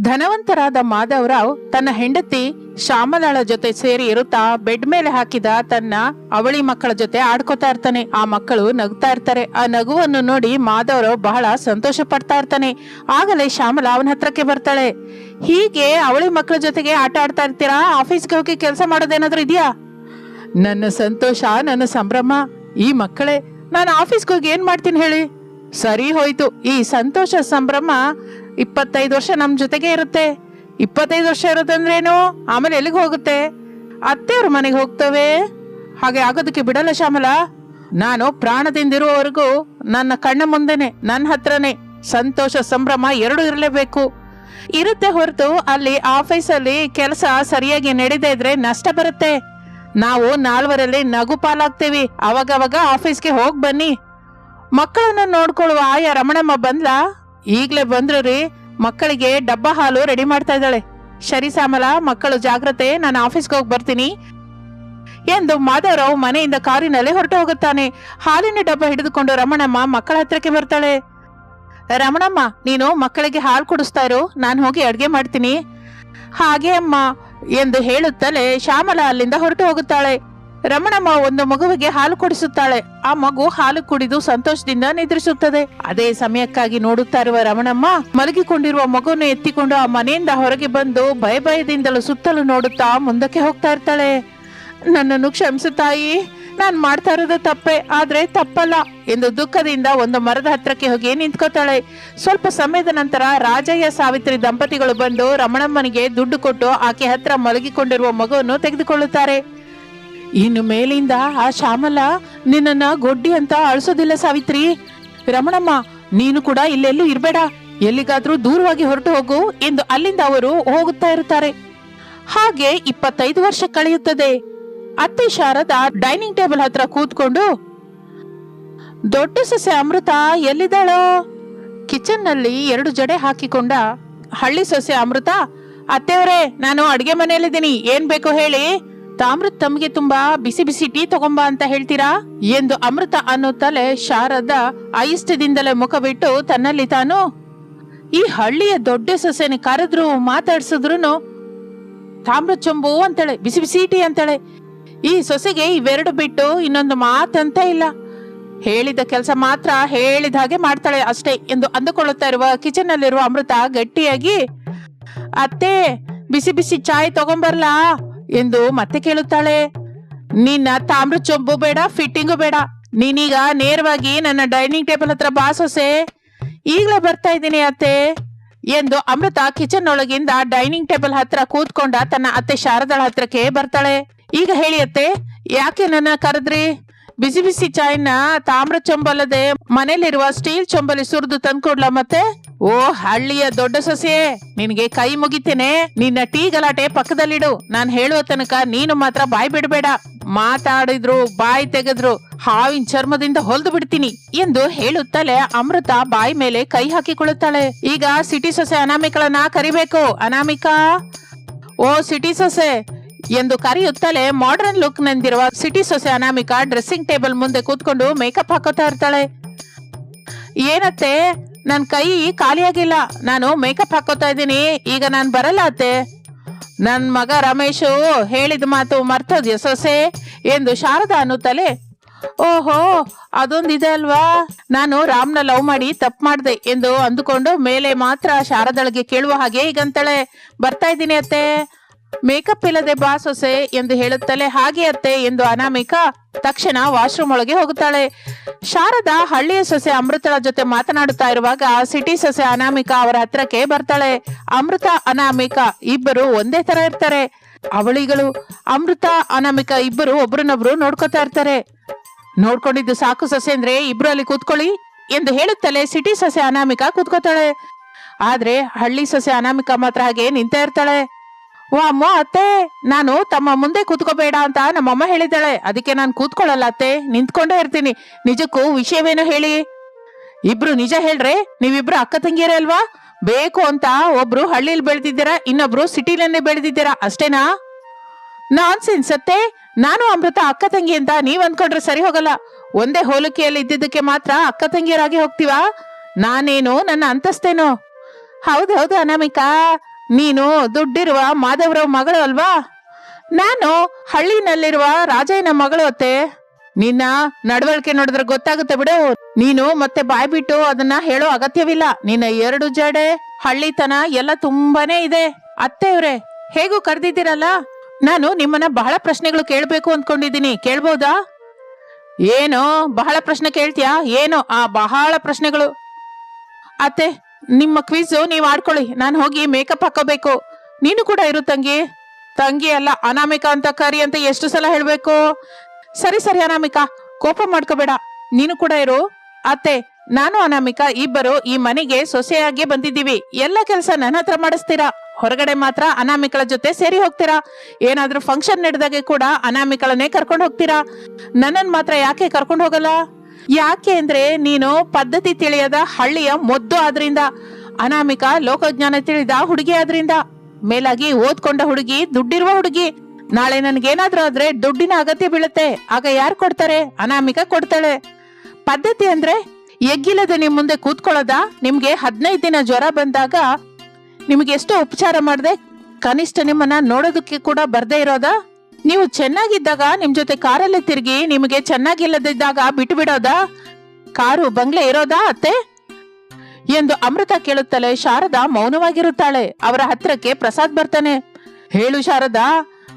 ಧನವಂತರಾದ ಮಾಧವರಾವ್ ತನ್ನ ಹೆಂಡತಿ ಶ್ಯಾಮಲಾಳ ಜೊತೆ ಸೇರಿ ಇರುತ್ತಾ ಬೆಡ್ ಮೇಲೆ ಹಾಕಿದ ತನ್ನ ಅವಳಿ ಮಕ್ಕಳ ಜೊತೆ ಆಡ್ಕೋತಾ ಇರ್ತಾನೆ. ಆ ಮಕ್ಕಳು ನಗ್ತಾ ಇರ್ತಾರೆ. ಆ ನಗುವನ್ನು ನೋಡಿ ಮಾಧವರಾವ್ ಬಹಳ ಸಂತೋಷ ಪಡ್ತಾ ಇರ್ತಾನೆ. ಆಗಲೇ ಶ್ಯಾಮಲಾ ಅವನ ಹತ್ರಕ್ಕೆ ಬರ್ತಾಳೆ. ಹೀಗೆ ಅವಳಿ ಮಕ್ಕಳ ಜೊತೆಗೆ ಆಟ ಆಡ್ತಾ ಇರ್ತೀರಾ? ಆಫೀಸ್ಗೆ ಹೋಗಿ ಕೆಲಸ ಮಾಡೋದೇನಾದ್ರೂ ಇದೆಯಾ? ನನ್ನ ಸಂತೋಷ, ನನ್ನ ಸಂಭ್ರಮ ಈ ಮಕ್ಕಳೇ. ನಾನು ಆಫೀಸ್ಗೆ ಹೋಗಿ ಏನ್ ಮಾಡ್ತೀನಿ ಹೇಳಿ? ಸರಿ ಹೋಯ್ತು, ಈ ಸಂತೋಷ ಸಂಭ್ರಮ 25 ವರ್ಷ ನಮ್ ಜೊತೆಗೆ ಇರುತ್ತೆ. 25 ವರ್ಷ ಇರೋದಂದ್ರೇನು? ಆಮೇಲೆ ಎಲ್ಲಿಗೆ ಹೋಗುತ್ತೆ? ಅತ್ತೆಯವ್ರ ಮನೆಗೆ ಹೋಗ್ತವೆ. ಹಾಗೆ ಆಗೋದಕ್ಕೆ ಬಿಡಲ್ಲ ಶ್ಯಾಮಲಾ. ನಾನು ಪ್ರಾಣದಿಂದಿರುವವರೆಗೂ ನನ್ನ ಕಣ್ಣ ಮುಂದೆನೆ, ನನ್ನ ಹತ್ರನೇ ಸಂತೋಷ ಸಂಭ್ರಮ ಎರಡು ಇರಲೇಬೇಕು. ಇರುತ್ತೆ ಹೊರತು ಅಲ್ಲಿ ಆಫೀಸಲ್ಲಿ ಕೆಲಸ ಸರಿಯಾಗಿ ನಡೀದೇ ಇದ್ರೆ ನಷ್ಟ ಬರುತ್ತೆ. ನಾವು ನಾಲ್ವರಲ್ಲಿ ನಗು ಪಾಲಾಗ್ತೀವಿ. ಅವಾಗವಾಗ ಆಫೀಸ್ಗೆ ಹೋಗ್ ಬನ್ನಿ. ಮಕ್ಕಳನ್ನ ನೋಡ್ಕೊಳ್ಳುವ ಆಯಾ ರಮಣಮ್ಮ ಬಂದ್ಲಾ? ಈಗ್ಲೇ ಬಂದ್ರು ರೀ. ಮಕ್ಕಳಿಗೆ ಡಬ್ಬ ಹಾಲು ರೆಡಿ ಮಾಡ್ತಾ ಇದ್ದಾಳೆ. ಸರಿ ಶ್ಯಾಮಲಾ, ಮಕ್ಕಳು ಜಾಗ್ರತೆ, ನಾನು ಆಫೀಸ್ಗೆ ಹೋಗಿ ಬರ್ತೀನಿ ಎಂದು ಮಾಧವರಾವ್ ಮನೆಯಿಂದ ಕಾರಿನಲ್ಲಿ ಹೊರಟು ಹೋಗುತ್ತಾನೆ. ಹಾಲಿನ ಡಬ್ಬ ಹಿಡಿದುಕೊಂಡು ರಮಣಮ್ಮ ಮಕ್ಕಳ ಹತ್ರಕ್ಕೆ ಬರ್ತಾಳೆ. ರಮಣಮ್ಮ, ನೀನು ಮಕ್ಕಳಿಗೆ ಹಾಲು ಕುಡಿಸ್ತಾ ಇರು, ನಾನು ಹೋಗಿ ಅಡ್ಗೆ ಮಾಡ್ತೀನಿ. ಹಾಗೆ ಅಮ್ಮ ಎಂದು ಹೇಳುತ್ತಲೇ ಶ್ಯಾಮಲಾ ಅಲ್ಲಿಂದ ಹೊರಟು ಹೋಗುತ್ತಾಳೆ. ರಮಣಮ್ಮ ಒಂದು ಮಗುವಿಗೆ ಹಾಲು ಕುಡಿಸುತ್ತಾಳೆ. ಆ ಮಗು ಹಾಲು ಕುಡಿದು ಸಂತೋಷದಿಂದ ನಿದ್ರಿಸುತ್ತದೆ. ಅದೇ ಸಮಯಕ್ಕಾಗಿ ನೋಡುತ್ತಾ ಇರುವ ರಮಣಮ್ಮ ಮಲಗಿಕೊಂಡಿರುವ ಮಗುವನ್ನು ಎತ್ತಿಕೊಂಡು ಆ ಮನೆಯಿಂದ ಹೊರಗೆ ಬಂದು ಭಯದಿಂದಲೂ ಸುತ್ತಲೂ ನೋಡುತ್ತಾ ಮುಂದಕ್ಕೆ ಹೋಗ್ತಾ ಇರ್ತಾಳೆ. ನನ್ನನ್ನು ಕ್ಷಮಿಸು ತಾಯಿ, ನಾನ್ ಮಾಡ್ತಾ ಇರೋದು ತಪ್ಪೆ, ಆದ್ರೆ ತಪ್ಪಲ್ಲ ಎಂದು ದುಃಖದಿಂದ ಒಂದು ಮರದ ಹತ್ರಕ್ಕೆ ಹೋಗಿ ನಿಂತ್ಕೋತಾಳೆ. ಸ್ವಲ್ಪ ಸಮಯದ ನಂತರ ರಾಜಯ್ಯ ಸಾವಿತ್ರಿ ದಂಪತಿಗಳು ಬಂದು ರಮಣಮ್ಮನಿಗೆ ದುಡ್ಡು ಕೊಟ್ಟು ಆಕೆ ಹತ್ರ ಮಲಗಿಕೊಂಡಿರುವ ಮಗುವನ್ನು ತೆಗೆದುಕೊಳ್ಳುತ್ತಾರೆ. ಇನ್ನು ಮೇಲಿಂದ ಆ ಶ್ಯಾಮಲಾ ನಿನ್ನನ್ನ ಗೊಡ್ಡಿ ಅಂತ ಅಳಿಸೋದಿಲ್ಲ ಸಾವಿತ್ರಿ. ರಮಣಮ್ಮ, ನೀನು ಕೂಡ ಇಲ್ಲೆಲ್ಲೂ ಇರ್ಬೇಡ, ಎಲ್ಲಿಗಾದ್ರೂ ದೂರವಾಗಿ ಹೊರಟು ಹೋಗು ಎಂದು ಅಲ್ಲಿಂದ ಅವರು ಹೋಗುತ್ತಾ ಇರುತ್ತಾರೆ. ಹಾಗೆ 25 ವರ್ಷ ಕಳೆಯುತ್ತದೆ. ಅತ್ತೆ ಶಾರದಾ ಡೈನಿಂಗ್ ಟೇಬಲ್ ಹತ್ರ ಕೂತ್ಕೊಂಡು, ದೊಡ್ಡ ಸೊಸೆ ಅಮೃತ ಎಲ್ಲಿದ್ದಾಳೋ? ಕಿಚನ್ ನಲ್ಲಿ 2 ಜಡೆ ಹಾಕಿಕೊಂಡ ಹಳ್ಳಿ ಸೊಸೆ ಅಮೃತ, ಅತ್ತೆಯವರೇ, ನಾನು ಅಡ್ಗೆ ಮನೆಯಲ್ಲಿದ್ದೀನಿ, ಏನ್ ಬೇಕೋ ಹೇಳಿ. ತಾಮ್ರತ್ ತಮಗೆ ತುಂಬಾ ಬಿಸಿ ಬಿಸಿ ಟೀ ತಗೊಂಬ ಅಂತ ಹೇಳ್ತೀರಾ ಎಂದು ಅಮೃತ ಅನ್ನುತ್ತಲೇ ಶಾರದಾ ಆಯಿಷ್ಟದಿಂದಲೇ ಮುಖವಿಟ್ಟು ತನ್ನಲ್ಲಿ ತಾನು, ಈ ಹಳ್ಳಿಯ ದೊಡ್ಡ ಸೊಸೆನ ಕರೆದ್ರು ಮಾತಾಡ್ಸಿದ್ರು ತಾಮ್ರದ ಚೊಂಬು ಅಂತಾಳೆ, ಬಿಸಿ ಬಿಸಿ ಟೀ ಅಂತಾಳೆ. ಈ ಸೊಸೆಗೆ ಇವೆರಡು ಬಿಟ್ಟು ಇನ್ನೊಂದು ಮಾತಂತ ಇಲ್ಲ. ಹೇಳಿದ ಕೆಲಸ ಮಾತ್ರ ಹೇಳಿದ ಹಾಗೆ ಮಾಡ್ತಾಳೆ ಅಷ್ಟೇ ಎಂದು ಅಂದುಕೊಳ್ಳುತ್ತಾ ಇರುವ ಕಿಚನ್ ನಲ್ಲಿರುವ ಅಮೃತ ಗಟ್ಟಿಯಾಗಿ, ಅತ್ತೆ ಬಿಸಿ ಬಿಸಿ ಚಾಯ್ ತಗೊಂಬರ್ಲಾ ಎಂದು ಮತ್ತೆ ಕೇಳುತ್ತಾಳೆ. ನಿನ್ನ ತಾಮ್ರ ಚೊಂಬು ಬೇಡ, ಫಿಟ್ಟಿಂಗು ಬೇಡ, ನೀನೀಗ ನೇರವಾಗಿ ನನ್ನ ಡೈನಿಂಗ್ ಟೇಬಲ್ ಹತ್ರ ಬಾ ಸೊಸೆ. ಈಗಲೇ ಬರ್ತಾ ಇದ್ದೀನಿ ಅತ್ತೆ ಎಂದು ಅಮೃತ ಕಿಚನ್ ಒಳಗಿಂದ ಡೈನಿಂಗ್ ಟೇಬಲ್ ಹತ್ರ ಕೂತ್ಕೊಂಡ ತನ್ನ ಅತ್ತೆ ಶಾರದಾಳ ಹತ್ರಕ್ಕೆ ಬರ್ತಾಳೆ. ಈಗ ಹೇಳಿ ಅತ್ತೆ, ಯಾಕೆ ನನ್ನ ಕರೆದ್ರಿ? ಬಿಸಿ ಬಿಸಿ ಚಾಯ್ನ ತಾಮ್ರ ಚೊಂಬಲ್ಲದೆ ಮನೇಲಿರುವ ಸ್ಟೀಲ್ ಚೊಂಬಲಿ ಸುರಿದು ತಂದ್ಕೊಡ್ಲಾ ಮತ್ತೆ? ಓ ಹಳ್ಳಿಯ ದೊಡ್ಡ ಸೊಸೆ, ನಿನ್ಗೆ ಕೈ ಮುಗಿತೇನೆ. ನಿನ್ನ ಟೀ ಗಲಾಟೆ ಪಕ್ಕದಲ್ಲಿಡು. ನಾನ್ ಹೇಳುವ ತನಕ ನೀನು ಮಾತ್ರ ಬಾಯ್ ಬಿಡಬೇಡ. ಮಾತಾಡಿದ್ರು ಬಾಯಿ ತೆಗೆದ್ರು ಹಾವಿನ ಚರ್ಮದಿಂದ ಹೊಲ್ದು ಬಿಡ್ತೀನಿ ಎಂದು ಹೇಳುತ್ತಲೇ ಅಮೃತ ಬಾಯಿ ಮೇಲೆ ಕೈ ಹಾಕಿಕೊಳ್ಳುತ್ತಾಳೆ. ಈಗ ಸಿಟಿ ಸೊಸೆ ಅನಾಮಿಕಳನ್ನ ಕರಿಬೇಕು. ಅನಾಮಿಕಾ, ಓ ಸಿಟಿ ಸೊಸೆ ಎಂದು ಕರೆಯುತ್ತಲೇ ಮಾಡರ್ನ್ ಲುಕ್ ನಂದಿರುವ ಸಿಟಿ ಸೊಸೆ ಅನಾಮಿಕಾ ಡ್ರೆಸ್ಸಿಂಗ್ ಟೇಬಲ್ ಮುಂದೆ ಕೂತ್ಕೊಂಡು ಮೇಕಪ್ ಹಾಕೋತಾ ಇರ್ತಾಳೆ. ಏನತ್ತೆ, ನನ್ ಕೈ ಖಾಲಿಯಾಗಿಲ್ಲ, ನಾನು ಮೇಕಪ್ ಹಾಕೋತಾ ಇದ್ದೀನಿ, ಈಗ ನಾನ್ ಬರಲ್ಲ ಅತ್ತೆ. ನನ್ ಮಗ ರಮೇಶು ಹೇಳಿದ ಮಾತು ಮರ್ತೋದ್ಯ ಸೊಸೆ ಎಂದು ಶಾರದಾ ಅನ್ನುತ್ತಲೇ, ಓಹೋ ಅದೊಂದಿದೆ ಅಲ್ವಾ, ನಾನು ರಾಮ್ನ ಲವ್ ಮಾಡಿ ತಪ್ಪು ಮಾಡ್ದೆ ಎಂದು ಅಂದುಕೊಂಡು ಮೇಲೆ ಮಾತ್ರ ಶಾರದಾಳಿಗೆ ಕೇಳುವ ಹಾಗೆ ಈಗಂತಾಳೆ, ಬರ್ತಾ ಇದ್ದೀನಿ ಅತ್ತೆ, ಮೇಕಪ್ ಇಲ್ಲದೆ ಬಾ ಸೊಸೆ ಎಂದು ಹೇಳುತ್ತಲೇ ಹಾಗೆ ಅತ್ತೆ ಎಂದು ಅನಾಮಿಕಾ ತಕ್ಷಣ ವಾಶ್ರೂಮ್ ಒಳಗೆ ಹೋಗುತ್ತಾಳೆ. ಶಾರದಾ ಹಳ್ಳಿಯ ಸೊಸೆ ಅಮೃತಳ ಜೊತೆ ಮಾತನಾಡುತ್ತಾ ಇರುವಾಗ ಸಿಟಿ ಸೊಸೆ ಅನಾಮಿಕಾ ಅವರ ಹತ್ರಕ್ಕೆ ಬರ್ತಾಳೆ. ಅಮೃತ ಅನಾಮಿಕಾ ಇಬ್ಬರು ಒಂದೇ ತರ ಇರ್ತಾರೆ. ಅವಳಿಗಳು ಅಮೃತ ಅನಾಮಿಕಾ ಇಬ್ಬರು ಒಬ್ರನ್ನೊಬ್ರು ನೋಡ್ಕೋತಾ ಇರ್ತಾರೆ. ನೋಡ್ಕೊಂಡಿದ್ದು ಸಾಕು ಸೊಸೆ ಅಂದ್ರೆ ಇಬ್ರು ಅಲ್ಲಿ ಕೂತ್ಕೊಳ್ಳಿ ಎಂದು ಹೇಳುತ್ತಲೇ ಸಿಟಿ ಸೊಸೆ ಅನಾಮಿಕಾ ಕೂತ್ಕೋತಾಳೆ. ಆದ್ರೆ ಹಳ್ಳಿ ಸೊಸೆ ಅನಾಮಿಕಾ ಮಾತ್ರ ಹಾಗೆ ನಿಂತ ಇರ್ತಾಳೆ. ಓ ಅಮ್ಮ ಅತ್ತೆ, ನಾನು ತಮ್ಮ ಮುಂದೆ ಕೂತ್ಕೋಬೇಡ ಅಂತ ನಮ್ಮಮ್ಮ ಹೇಳಿದ್ದಾಳೆ, ಅದಕ್ಕೆ ನಾನು ಕೂತ್ಕೊಳ್ಳಲ್ಲ ಅತ್ತೆ, ನಿಂತ್ಕೊಂಡೇ ಇರ್ತೀನಿ. ನಿಜಕ್ಕೂ ವಿಷಯವೇನು ಹೇಳಿ? ಇಬ್ರು ನಿಜ ಹೇಳ್ರೆ, ನೀವಿಬ್ರು ಅಕ್ಕ ತಂಗಿಯರೇ ಅಲ್ವಾ? ಬೇಕು ಅಂತ ಒಬ್ರು ಹಳ್ಳಿಲಿ ಬೆಳೆದಿದ್ದೀರಾ, ಇನ್ನೊಬ್ರು ಸಿಟಿಲನ್ನೇ ಬೆಳೆದಿದ್ದೀರಾ, ಅಷ್ಟೇನಾ? ನಾನ್ಸೆನ್ಸ್ ಅತ್ತೆ, ನಾನು ಅಮೃತ ಅಕ್ಕ ತಂಗಿ ಅಂತ ನೀವ್ ಅನ್ಕೊಂಡ್ರೆ ಸರಿ ಹೋಗಲ್ಲ. ಒಂದೇ ಹೋಲಿಕೆಯಲ್ಲಿ ಇದ್ದಿದ್ದಕ್ಕೆ ಮಾತ್ರ ಅಕ್ಕ ತಂಗಿಯರಾಗಿ ಹೋಗ್ತೀವಾ? ನಾನೇನು ನನ್ನ ಅಂತಸ್ತೇನೋ? ಹೌದೌದು ಅನಾಮಿಕಾ, ನೀನು ದುಡ್ಡಿರುವ ಮಾಧವರಾವ್ ಮಗಳು ಅಲ್ವಾ? ನಾನು ಹಳ್ಳಿನಲ್ಲಿರುವ ರಾಜಯ್ಯನ ಮಗಳು ಅತ್ತೆ. ನಿನ್ನ ನಡವಳಿಕೆ ನೋಡಿದ್ರೆ ಗೊತ್ತಾಗುತ್ತೆ ಬಿಡು. ನೀನು ಮತ್ತೆ ಬಾಯ್ ಬಿಟ್ಟು ಅದನ್ನ ಹೇಳೋ ಅಗತ್ಯವಿಲ್ಲ. ನಿನ್ನ 2 ಜಡೆ ಹಳ್ಳಿತನ ಎಲ್ಲ ತುಂಬಾನೇ ಇದೆ. ಅತ್ತೆಯವ್ರೆ, ಹೇಗೂ ಕರೆದಿದ್ದೀರಲ್ಲ, ನಾನು ನಿಮ್ಮನ್ನ ಬಹಳ ಪ್ರಶ್ನೆಗಳು ಕೇಳ್ಬೇಕು ಅಂದ್ಕೊಂಡಿದ್ದೀನಿ, ಕೇಳ್ಬೋದಾ? ಏನು ಬಹಳ ಪ್ರಶ್ನೆ ಕೇಳ್ತೀಯಾ? ಏನು ಆ ಬಹಳ ಪ್ರಶ್ನೆಗಳು? ಅತ್ತೆ, ನಿಮ್ಮ ಕ್ವಿಜ್ ನೀವ್ ಆಡ್ಕೊಳ್ಳಿ, ನಾನು ಹೋಗಿ ಮೇಕಪ್ ಹಾಕೋಬೇಕು. ನೀನು ಕೂಡ ಇರು ತಂಗಿ. ತಂಗಿ ಅಲ್ಲ, ಅನಾಮಿಕಾ ಅಂತ ಕರಿ ಅಂತ ಎಷ್ಟು ಸಲ ಹೇಳ್ಬೇಕು? ಸರಿ ಸರಿ ಅನಾಮಿಕಾ, ಕೋಪ ಮಾಡ್ಕೋಬೇಡ, ನೀನು ಕೂಡ ಇರು. ಅತ್ತೆ, ನಾನು ಅನಾಮಿಕಾ ಇಬ್ಬರು ಈ ಮನೆಗೆ ಸೊಸೆಯಾಗಿ ಬಂದಿದ್ದೀವಿ. ಎಲ್ಲ ಕೆಲಸ ನನ್ನ ಹತ್ರ ಮಾಡಿಸ್ತೀರಾ, ಹೊರಗಡೆ ಮಾತ್ರ ಅನಾಮಿಕಳ ಜೊತೆ ಸೇರಿ ಹೋಗ್ತೀರಾ. ಏನಾದ್ರೂ ಫಂಕ್ಷನ್ ನಡೆದಾಗೆ ಕೂಡ ಅನಾಮಿಕಳನ್ನೇ ಕರ್ಕೊಂಡು ಹೋಗ್ತೀರಾ, ನನ್ನನ್ ಮಾತ್ರ ಯಾಕೆ ಕರ್ಕೊಂಡು ಹೋಗಲ್ಲ? ಯಾಕೆ ಅಂದ್ರೆ ನೀನು ಪದ್ಧತಿ ತಿಳಿಯದ ಹಳ್ಳಿಯ ಮೊದ್ದು ಆದ್ರಿಂದ, ಅನಾಮಿಕಾ ಲೋಕಜ್ಞಾನ ತಿಳಿದ ಹುಡುಗಿ ಆದ್ರಿಂದ, ಮೇಲಾಗಿ ಓದ್ಕೊಂಡ ಹುಡುಗಿ, ದುಡ್ಡಿರುವ ಹುಡುಗಿ. ನಾಳೆ ನನ್ಗೇನಾದ್ರೂ ಆದ್ರೆ ದುಡ್ಡಿನ ಅಗತ್ಯ ಬೀಳುತ್ತೆ, ಆಗ ಯಾರು ಕೊಡ್ತಾರೆ? ಅನಾಮಿಕಾ ಕೊಡ್ತಾಳೆ. ಪದ್ಧತಿ ಅಂದ್ರೆ ಎಗ್ಗಿಲ್ಲದ ನಿಮ್ ಮುಂದೆ ಕೂತ್ಕೊಳ್ಳೋದ? ನಿಮ್ಗೆ 15 ದಿನ ಜ್ವರ ಬಂದಾಗ ನಿಮ್ಗೆ ಎಷ್ಟೋ ಉಪಚಾರ ಮಾಡದೆ ಕನಿಷ್ಠ ನಿಮ್ಮನ್ನ ನೋಡೋದಕ್ಕೆ ಕೂಡ ಬರ್ದೇ ಇರೋದ? ನೀವು ಚೆನ್ನಾಗಿದ್ದಾಗ ನಿಮ್ ಜೊತೆ ಕಾರಲ್ಲಿ ತಿರುಗಿ, ನಿಮಗೆ ಚೆನ್ನಾಗಿಲ್ಲದಿದ್ದಾಗ ಬಿಟ್ಟು ಬಿಡೋದ? ಕಾರು ಬಂಗ್ಲೆ ಇರೋದಾ ಅತ್ತೆ ಎಂದು ಅಮೃತ ಕೇಳುತ್ತಲೇ ಶಾರದಾ ಮೌನವಾಗಿರುತ್ತಾಳೆ. ಅವರ ಹತ್ರಕ್ಕೆ ಪ್ರಸಾದ್ ಬರ್ತಾನೆ. ಹೇಳು ಶಾರದಾ,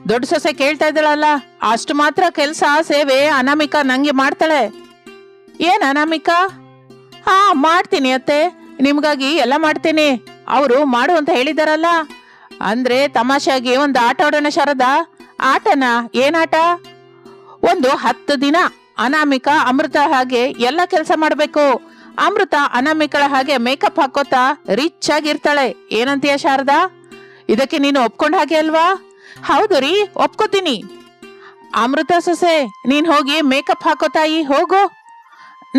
ದೊಡ್ಡ ಸೊಸೆ ಕೇಳ್ತಾ ಇದ್ದಾಳಲ್ಲ, ಅಷ್ಟು ಮಾತ್ರ ಕೆಲ್ಸ ಸೇವೆ ಅನಾಮಿಕಾ ನಂಗೆ ಮಾಡ್ತಾಳೆ. ಏನ್ ಅನಾಮಿಕಾ? ಹಾ, ಮಾಡ್ತೀನಿ ಅತ್ತೆ, ನಿಮ್ಗಾಗಿ ಎಲ್ಲ ಮಾಡ್ತೀನಿ. ಅವರು ಮಾಡು ಅಂತ ಹೇಳಿದಾರಲ್ಲ. ಅಂದ್ರೆ ತಮಾಷೆಯಾಗಿ ಒಂದು ಆಟ ಆಡೋಣ ಶಾರದಾ. ಆಟನ? ಏನಾಟ? ಒಂದು 10 ದಿನ ಅನಾಮಿಕಾ ಅಮೃತ ಹಾಗೆ ಎಲ್ಲ ಕೆಲಸ ಮಾಡ್ಬೇಕು. ಅಮೃತ ಅನಾಮಿಕಳ ಹಾಗೆ ಮೇಕಪ್ ಹಾಕೋತಾ ರಿಚ್ ಆಗಿರ್ತಾಳೆ. ಏನಂತೀಯ ಶಾರದಾ? ಇದಕ್ಕೆ ನೀನು ಒಪ್ಕೊಂಡ ಹಾಗೆ ಅಲ್ವಾ? ಹೌದು ರೀ, ಒಪ್ಕೋತೀನಿ. ಅಮೃತ ಸೊಸೆ, ನೀನ್ ಹೋಗಿ ಮೇಕಪ್ ಹಾಕೋತಾಯಿ, ಹೋಗು.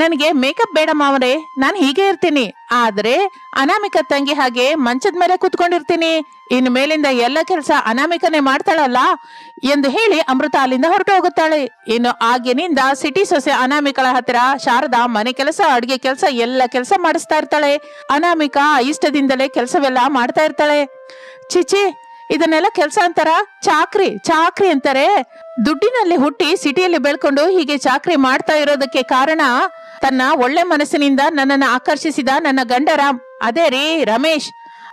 ನನಗೆ ಮೇಕಪ್ ಬೇಡ ಮಾವರೇ, ನಾನು ಹೀಗೆ ಇರ್ತೀನಿ. ಆದ್ರೆ ಅನಾಮಿಕಾ ತಂಗಿ ಹಾಗೆ ಮಂಚದ ಮೇಲೆ ಕುತ್ಕೊಂಡಿರ್ತೀನಿ. ಇನ್ನು ಮೇಲಿಂದ ಎಲ್ಲ ಕೆಲಸ ಅನಾಮಿಕನೇ ಮಾಡ್ತಾಳಲ್ಲ ಎಂದು ಹೇಳಿ ಅಮೃತ ಅಲ್ಲಿಂದ ಹೊರಟು ಹೋಗುತ್ತಾಳೆ. ಇನ್ನು ಆಗಿನಿಂದ ಸಿಟಿ ಸೊಸೆ ಅನಾಮಿಕಳ ಹತ್ತಿರ ಶಾರದಾ ಮನೆ ಕೆಲಸ, ಅಡ್ಗೆ ಕೆಲಸ ಎಲ್ಲ ಕೆಲಸ ಮಾಡಿಸ್ತಾ ಇರ್ತಾಳೆ. ಅನಾಮಿಕಾ ಇಷ್ಟದಿಂದಲೇ ಕೆಲಸವೆಲ್ಲ ಮಾಡ್ತಾ ಇರ್ತಾಳೆ. ಚಿಚಿ, ಇದನ್ನೆಲ್ಲ ಕೆಲಸ ಅಂತಾರ? ಚಾಕ್ರಿ ಅಂತಾರೆ. ದುಡ್ಡಿನಲ್ಲಿ ಹುಟ್ಟಿ ಸಿಟಿಯಲ್ಲಿ ಬೆಳ್ಕೊಂಡು ಹೀಗೆ ಚಾಕ್ರಿ ಮಾಡ್ತಾ ಇರೋದಕ್ಕೆ ಕಾರಣ ತನ್ನ ಒಳ್ಳೆ ಮನಸ್ಸಿನಿಂದ ನನ್ನನ್ನು ಆಕರ್ಷಿಸಿದ ನನ್ನ ಗಂಡ ರಾಮ್, ಅದೇ ರೀ ರಮೇಶ್.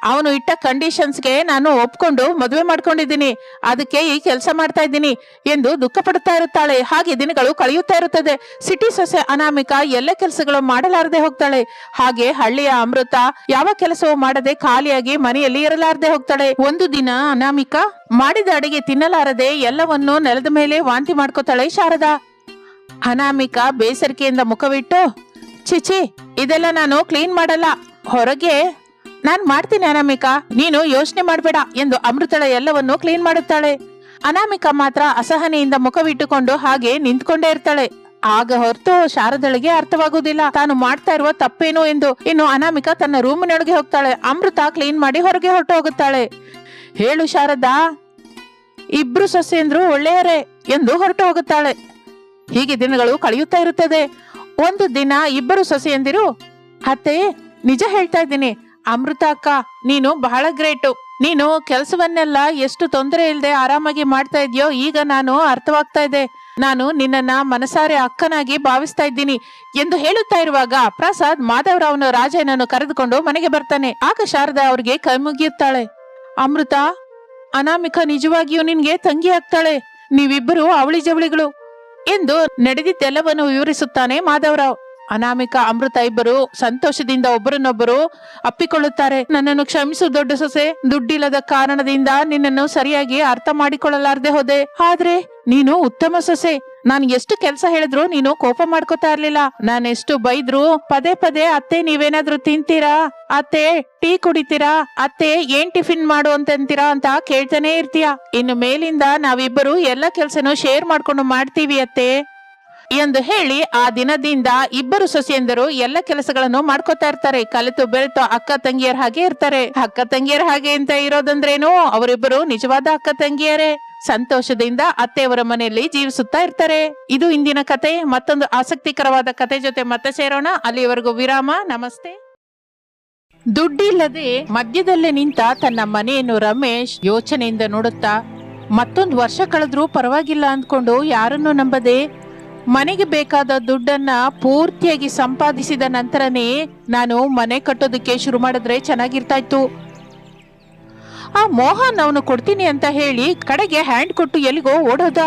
ಅವನು ಇಟ್ಟ ಕಂಡೀಷನ್ಸ್ಗೆ ನಾನು ಒಪ್ಕೊಂಡು ಮದುವೆ ಮಾಡ್ಕೊಂಡಿದ್ದೀನಿ, ಅದಕ್ಕೆ ಈ ಕೆಲಸ ಮಾಡ್ತಾ ಇದ್ದೀನಿ ಎಂದು ದುಃಖ ಪಡುತ್ತಾ ಇರುತ್ತಾಳೆ. ಹಾಗೆ ದಿನಗಳು ಕಳೆಯುತ್ತಾ ಇರುತ್ತದೆ. ಸಿಟಿ ಸೊಸೆ ಅನಾಮಿಕಾ ಎಲ್ಲ ಕೆಲಸಗಳು ಮಾಡಲಾರದೆ ಹೋಗ್ತಾಳೆ. ಹಾಗೆ ಹಳ್ಳಿಯ ಅಮೃತ ಯಾವ ಕೆಲಸವೂ ಮಾಡದೆ ಖಾಲಿಯಾಗಿ ಮನೆಯಲ್ಲಿ ಇರಲಾರದೆ ಹೋಗ್ತಾಳೆ. ಒಂದು ದಿನ ಅನಾಮಿಕಾ ಮಾಡಿದ ಅಡಿಗೆ ತಿನ್ನಲಾರದೆ ಎಲ್ಲವನ್ನೂ ನೆಲದ ಮೇಲೆ ವಾಂತಿ ಮಾಡ್ಕೋತಾಳೆ ಶಾರದಾ. ಅನಾಮಿಕಾ ಬೇಸರಿಕೆಯಿಂದ ಮುಖವಿಟ್ಟು, ಚಿಚಿ, ಇದೆಲ್ಲ ನಾನು ಕ್ಲೀನ್ ಮಾಡಲ್ಲ, ಹೊರಗೆ ನಾನ್ ಮಾಡ್ತೀನಿ ಅನಾಮಿಕಾ, ನೀನು ಯೋಚನೆ ಮಾಡ್ಬೇಡ ಎಂದು ಅಮೃತಳ ಎಲ್ಲವನ್ನು ಕ್ಲೀನ್ ಮಾಡುತ್ತಾಳೆ. ಅನಾಮಿಕಾ ಮಾತ್ರ ಅಸಹನೆಯಿಂದ ಮುಖವಿಟ್ಟುಕೊಂಡು ಹಾಗೆ ನಿಂತ್ಕೊಂಡೇ ಇರ್ತಾಳೆ. ಆಗ ಹೊರತು ಶಾರದಳಿಗೆ ಅರ್ಥವಾಗುವುದಿಲ್ಲ ತಾನು ಮಾಡ್ತಾ ಇರುವ ತಪ್ಪೇನು ಎಂದು. ಇನ್ನು ಅನಾಮಿಕಾ ತನ್ನ ರೂಮಿನೊಳಗೆ ಹೋಗ್ತಾಳೆ. ಅಮೃತ ಕ್ಲೀನ್ ಮಾಡಿ ಹೊರಗೆ ಹೊರಟು ಹೋಗುತ್ತಾಳೆ. ಹೇಳು ಶಾರದಾ, ಇಬ್ರು ಸೊಸೆಯಂದ್ರು ಒಳ್ಳೆಯರೇ ಎಂದು ಹೊರಟು ಹೋಗುತ್ತಾಳೆ. ಹೀಗೆ ದಿನಗಳು ಕಳೆಯುತ್ತಾ ಇರುತ್ತದೆ. ಒಂದು ದಿನ ಇಬ್ಬರು ಸೊಸೆಯಂದಿರು, ಅತ್ತೆ, ನಿಜ ಹೇಳ್ತಾ ಇದ್ದೀನಿ, ಅಮೃತ ಅಕ್ಕ ನೀನು ಬಹಳ ಗ್ರೇಟು. ನೀನು ಕೆಲಸವನ್ನೆಲ್ಲ ಎಷ್ಟು ತೊಂದರೆ ಇಲ್ಲದೆ ಆರಾಮಾಗಿ ಮಾಡ್ತಾ ಇದೆಯೋ ಈಗ ನಾನು ಅರ್ಥವಾಗ್ತಾ ಇದೆ. ನಾನು ನಿನ್ನನ್ನ ಮನಸಾರೆ ಅಕ್ಕನಾಗಿ ಭಾವಿಸ್ತಾ ಇದ್ದೀನಿ ಎಂದು ಹೇಳುತ್ತಾ ಇರುವಾಗ ಪ್ರಸಾದ್ ಮಾಧವರಾವ್ನ ರಾಜನನ್ನು ಕರೆದುಕೊಂಡು ಮನೆಗೆ ಬರ್ತಾನೆ. ಆಗ ಶಾರದಾ ಅವ್ರಿಗೆ ಕೈ ಮುಗಿಯುತ್ತಾಳೆ. ಅಮೃತ, ಅನಾಮಿಕಾ ನಿಜವಾಗಿಯೂ ನಿನ್ಗೆ ತಂಗಿ ಆಗ್ತಾಳೆ. ನೀವಿಬ್ಬರು ಅವಳಿ ಜವಳಿಗಳು ಎಂದು ನಡೆದಿದ್ದೆಲ್ಲವನ್ನು ವಿವರಿಸುತ್ತಾನೆ ಮಾಧವರಾವ್. ಅನಾಮಿಕಾ ಅಮೃತ ಇಬ್ಬರು ಸಂತೋಷದಿಂದ ಒಬ್ಬರನ್ನೊಬ್ಬರು ಅಪ್ಪಿಕೊಳ್ಳುತ್ತಾರೆ. ನನ್ನನ್ನು ಕ್ಷಮಿಸು ದೊಡ್ಡ ಸೊಸೆ, ದುಡ್ಡಿಲ್ಲದ ಕಾರಣದಿಂದ ನಿನ್ನನ್ನು ಸರಿಯಾಗಿ ಅರ್ಥ ಮಾಡಿಕೊಳ್ಳಲಾರದೆ ಹೋದೆ. ಆದ್ರೆ ನೀನು ಉತ್ತಮ ಸೊಸೆ. ನಾನು ಎಷ್ಟು ಕೆಲಸ ಹೇಳಿದ್ರು ನೀನು ಕೋಪ ಮಾಡ್ಕೋತಾ ಇರ್ಲಿಲ್ಲ. ನಾನೆಷ್ಟು ಬೈದ್ರು ಪದೇ ಪದೇ ಅತ್ತೆ ನೀವೇನಾದ್ರೂ ತಿಂತೀರಾ, ಅತ್ತೆ ಟೀ ಕುಡಿತೀರಾ, ಅತ್ತೆ ಏನ್ ಟಿಫಿನ್ ಮಾಡು ಅಂತೀರಾ ಅಂತ ಕೇಳ್ತಾನೆ ಇರ್ತೀಯ. ಇನ್ನು ಮೇಲಿಂದ ನಾವಿಬ್ಬರು ಎಲ್ಲ ಕೆಲ್ಸನೂ ಶೇರ್ ಮಾಡ್ಕೊಂಡು ಮಾಡ್ತೀವಿ ಅತ್ತೆ ಎಂದು ಹೇಳಿ ಆ ದಿನದಿಂದ ಇಬ್ಬರು ಸೊಸೆಯಂದರು ಎಲ್ಲ ಕೆಲಸಗಳನ್ನು ಮಾಡ್ಕೋತಾ ಇರ್ತಾರೆ. ಕಲಿತು ಬೆರೆತು ಅಕ್ಕ ತಂಗಿಯರ ಹಾಗೆ ಇರ್ತಾರೆ. ಅಕ್ಕ ತಂಗಿಯರ ಹಾಗೆ ಅಂತ ಇರೋದಂದ್ರೇನು, ಅವರಿಬ್ಬರು ನಿಜವಾದ ಅಕ್ಕ ತಂಗಿಯರೇ. ಸಂತೋಷದಿಂದ ಅತ್ತೆಯವರ ಮನೆಯಲ್ಲಿ ಜೀವಿಸುತ್ತಾ ಇರ್ತಾರೆ. ಇದು ಇಂದಿನ ಕತೆ. ಮತ್ತೊಂದು ಆಸಕ್ತಿಕರವಾದ ಕತೆ ಜೊತೆ ಮತ್ತೆ ಸೇರೋಣ. ಅಲ್ಲಿಯವರೆಗೂ ವಿರಾಮ. ನಮಸ್ತೆ. ದುಡ್ಡಿಲ್ಲದೆ ಮಧ್ಯದಲ್ಲೇ ನಿಂತ ತನ್ನ ಮನೆಯನ್ನು ರಮೇಶ್ ಯೋಚನೆಯಿಂದ ನೋಡುತ್ತಾ, ಮತ್ತೊಂದು ವರ್ಷ ಕಳೆದ್ರೂ ಪರವಾಗಿಲ್ಲ ಅಂದ್ಕೊಂಡು ಯಾರನ್ನು ನಂಬದೆ ಮನೆಗೆ ಬೇಕಾದ ದುಡ್ಡನ್ನ ಪೂರ್ತಿಯಾಗಿ ಸಂಪಾದಿಸಿದ ನಂತರನೇ ನಾನು ಮನೆ ಕಟ್ಟೋದಕ್ಕೆ ಶುರು ಮಾಡಿದ್ರೆ ಚೆನ್ನಾಗಿರ್ತಾ ಇತ್ತು. ಆ ಮೋಹನ್ ಅವನು ಕೊಡ್ತೀನಿ ಅಂತ ಹೇಳಿ ಕಡೆಗೆ ಹ್ಯಾಂಡ್ ಕೊಟ್ಟು ಎಲ್ಲಿಗೋ ಓಡೋದ.